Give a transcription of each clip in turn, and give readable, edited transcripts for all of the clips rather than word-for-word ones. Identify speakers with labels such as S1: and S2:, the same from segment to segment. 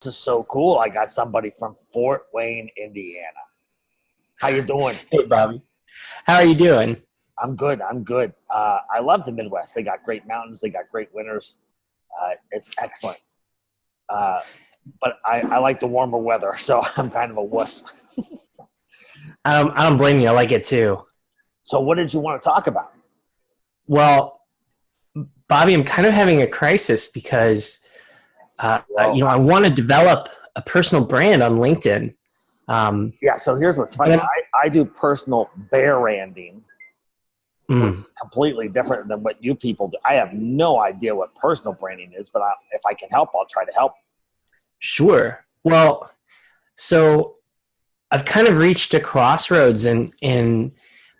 S1: This is so cool. I got somebody from Fort Wayne, Indiana. How you doing?
S2: Hey, Bobby. How are you doing?
S1: I'm good. I'm good. I love the Midwest. They got great mountains. They got great winters. It's excellent. Uh, but I like the warmer weather, so I'm kind of a wuss.
S2: I don't blame you. I like it too.
S1: So what did you want to talk about?
S2: Well, Bobby, I'm kind of having a crisis because,
S1: Well,
S2: I want to develop a personal brand on LinkedIn.
S1: yeah, so here's what's funny.
S2: Yeah.
S1: I do personal branding, which
S2: Mm,
S1: is completely different than what you people do. I have no idea what personal branding is, but if I can help, I'll try to help.
S2: sure. Well, so I've kind of reached a crossroads in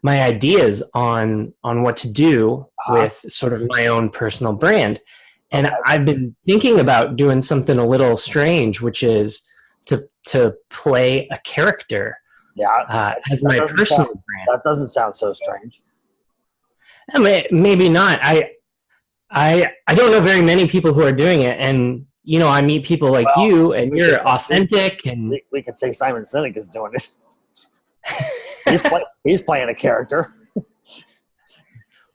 S2: my ideas on what to do with sort of my own personal brand. And
S1: Okay.
S2: I've been thinking about doing something a little strange, which is to play a character
S1: Yeah,
S2: as
S1: that
S2: my
S1: doesn't
S2: personal
S1: sound
S2: brand.
S1: that doesn't sound so strange.
S2: I mean, maybe not. I don't know very many people who are doing it, and I meet people like
S1: Well,
S2: you, and
S1: we could
S2: you're authentic, and
S1: we could say Simon Sinek is doing it. He's playing a character.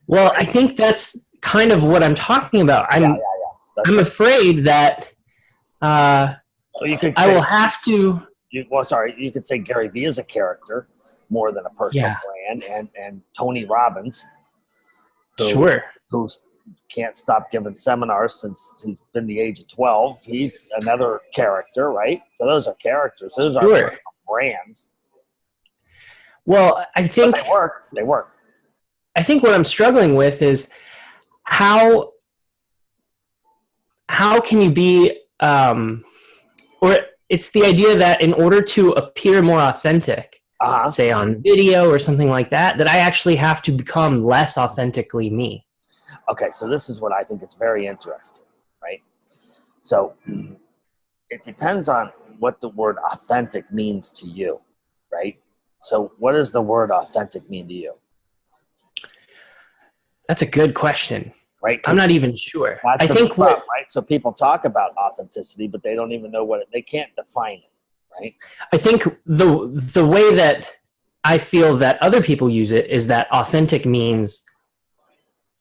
S2: well, I think that's kind of what I'm talking about.
S1: Yeah. That's
S2: I'm
S1: right.
S2: afraid that
S1: So you could
S2: I
S1: say
S2: will have to.
S1: you could say Gary Vee is a character more than a personal
S2: Yeah,
S1: brand, and Tony Robbins, who
S2: sure.
S1: who can't stop giving seminars since he's been the age of 12. He's another character, right? So those are characters. Those are
S2: Sure.
S1: personal brands.
S2: Well,
S1: But they work. They work.
S2: I think what I'm struggling with is how can you be or it's the idea that in order to appear more authentic,
S1: Uh-huh.
S2: say on video or something like that, that I actually have to become less authentically me.
S1: Okay, so this is what I think is very interesting, right? So it depends on what the word authentic means to you, right? So what does the word authentic mean to you,
S2: That's a good question.
S1: right?
S2: I'm
S1: 'Cause
S2: not even sure.
S1: that's
S2: I
S1: the
S2: think
S1: problem, right? So people talk about authenticity, but they don't even know they can't define it, right?
S2: the way that I feel that other people use it is that authentic means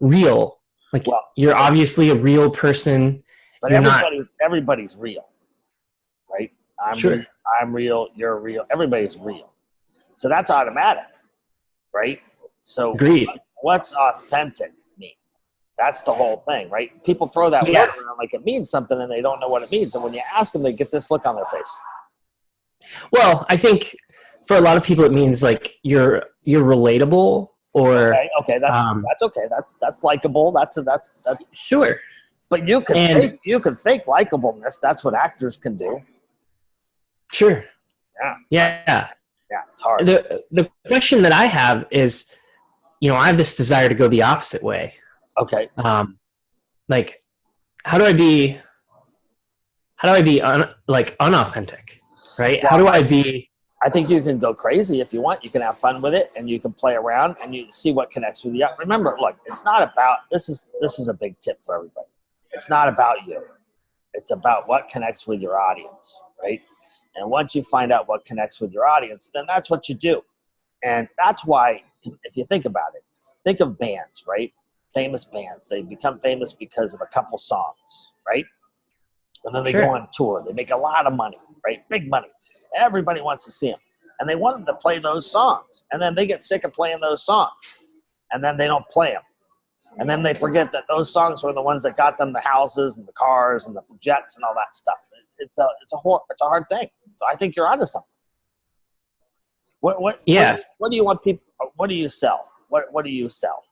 S2: real. Like
S1: Well,
S2: you're obviously a real person.
S1: but
S2: You're not
S1: everybody's real, right?
S2: sure.
S1: I'm real, you're real, everybody's real. So that's automatic, right? So
S2: Agreed.
S1: what's authentic mean? That's the whole thing, right? People throw that
S2: Yeah.
S1: word around like it means something and they don't know what it means. And when you ask them, they get this look on their face.
S2: Well, I think for a lot of people it means like you're relatable or
S1: Okay, that's okay. That's likable. That's
S2: sure.
S1: but
S2: And
S1: you can fake likableness. That's what actors can do.
S2: sure.
S1: Yeah.
S2: Yeah.
S1: Yeah, it's hard.
S2: The question that I have is, I have this desire to go the opposite way.
S1: Okay.
S2: Like how do I be like unauthentic, right?
S1: Well,
S2: How do I be
S1: I think you can go crazy if you want. You can have fun with it, and you can play around, and you see what connects with you. Remember, look, it's not about this is a big tip for everybody. It's not about you. It's about what connects with your audience, right? And once you find out what connects with your audience, then that's what you do. And that's why, if you think about it, think of bands, right? Famous bands. They become famous because of a couple songs, right? And then they go
S2: sure?
S1: on tour. They make a lot of money, right? Big money. Everybody wants to see them. And they want them to play those songs. And then they get sick of playing those songs. And then they don't play them. And then they forget that those songs were the ones that got them the houses and the cars and the jets and all that stuff. It's a hard thing. So I think you're onto something.
S2: Yes.
S1: What do you want people? What do you sell? What do you sell?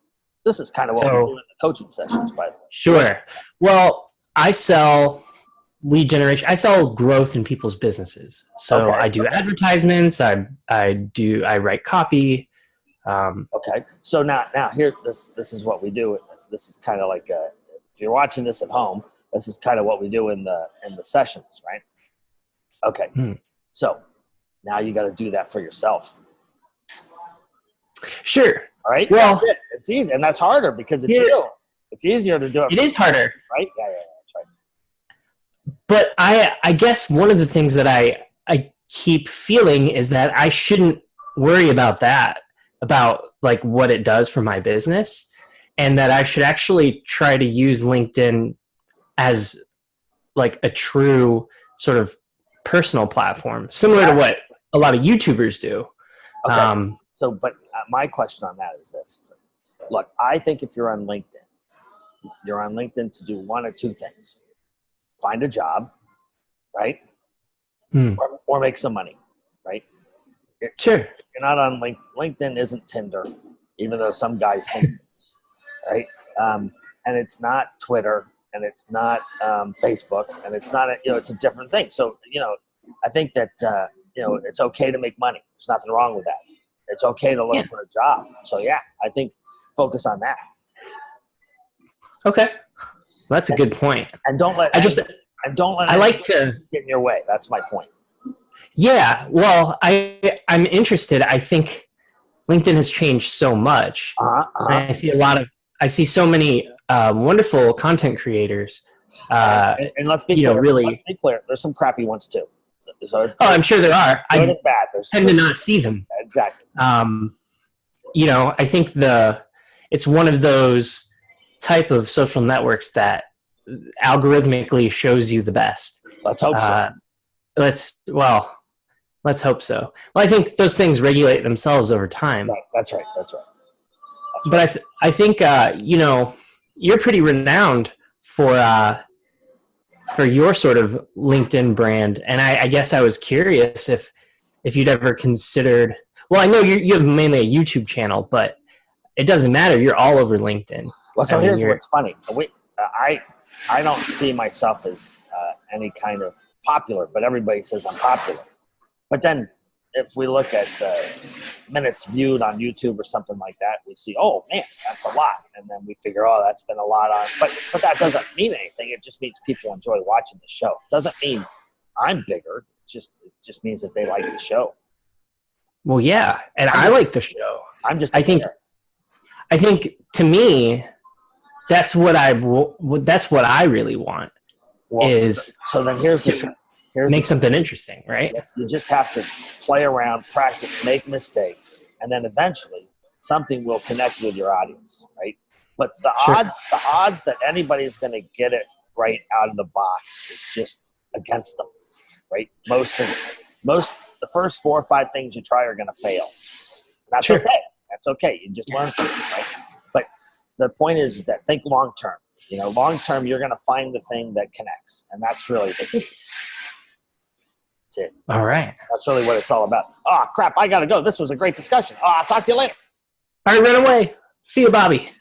S1: This is kind of what we do in the coaching sessions, by the way.
S2: Sure. Well, I sell lead generation. I sell growth in people's businesses. So
S1: Okay.
S2: I do advertisements. I write copy.
S1: Okay. So now here this is what we do. This is kind of like if you're watching this at home, this is kind of what we do in the sessions, right? Okay. So now you got to do that for yourself.
S2: Sure.
S1: All right.
S2: Well,
S1: that's it. It's easy, and that's harder because it's
S2: Yeah.
S1: you. It's easier to do it.
S2: It is harder.
S1: right? Yeah, that's right.
S2: but I guess one of the things that I keep feeling is that I shouldn't worry about that, about like what it does for my business, and that I should actually try to use LinkedIn as like a true sort of personal platform, similar to what a lot of YouTubers do.
S1: Okay. But my question on that is this. Look, I think if you're on LinkedIn to do one or two things. Find a job, right? Or make some money, right?
S2: Sure.
S1: You're not on LinkedIn isn't Tinder, even though some guys think it is, right? And it's not Twitter, and it's not Facebook, and it's not it's a different thing. So I think that it's okay to make money. There's nothing wrong with that. It's okay to look for a job. So yeah, I think focus on that.
S2: Okay, well, that's a good point.
S1: And don't let
S2: I like to
S1: get in your way. That's my point.
S2: Yeah, well, I'm interested. I think LinkedIn has changed so much. And I see so many wonderful content creators.
S1: And let's be clear.
S2: Really,
S1: let's be clear. There's some crappy ones too. So
S2: I'm sure there are.
S1: Good and bad.
S2: Tend to not see them.
S1: Exactly.
S2: I think it's one of those type of social networks that algorithmically shows you the best.
S1: Let's hope so.
S2: Let's hope so. Well, I think those things regulate themselves over time.
S1: Right. That's right.
S2: But I think you're pretty renowned for your sort of LinkedIn brand, and I guess I was curious if you'd ever considered. Well, I know you have mainly a YouTube channel, but it doesn't matter. You're all over LinkedIn.
S1: Well, so here's what's funny. I don't see myself as any kind of popular, but everybody says I'm popular. But then if we look at minutes viewed on YouTube or something like that, we see, oh man, that's a lot. And then we figure, oh, that's been a lot on. But that doesn't mean anything. It just means people enjoy watching the show. It doesn't mean I'm bigger. It just means that they like the show.
S2: Well, yeah, and I like the show. I think to me, that's what I really want.
S1: So then here's the trick.
S2: Make something interesting, right?
S1: You just have to play around, practice, make mistakes, and then eventually something will connect with your audience, right? But the odds that anybody's going to get it right out of the box is just against them, right? The first 4 or 5 things you try are going to fail. That's okay. That's okay. You just learn from it, right? But the point is that think long term. Long term, you're going to find the thing that connects, and that's really the key. That's it.
S2: All right.
S1: That's really what it's all about. Oh, crap. I got to go. This was a great discussion. I'll talk to you later.
S2: All right, run away. See you, Bobby.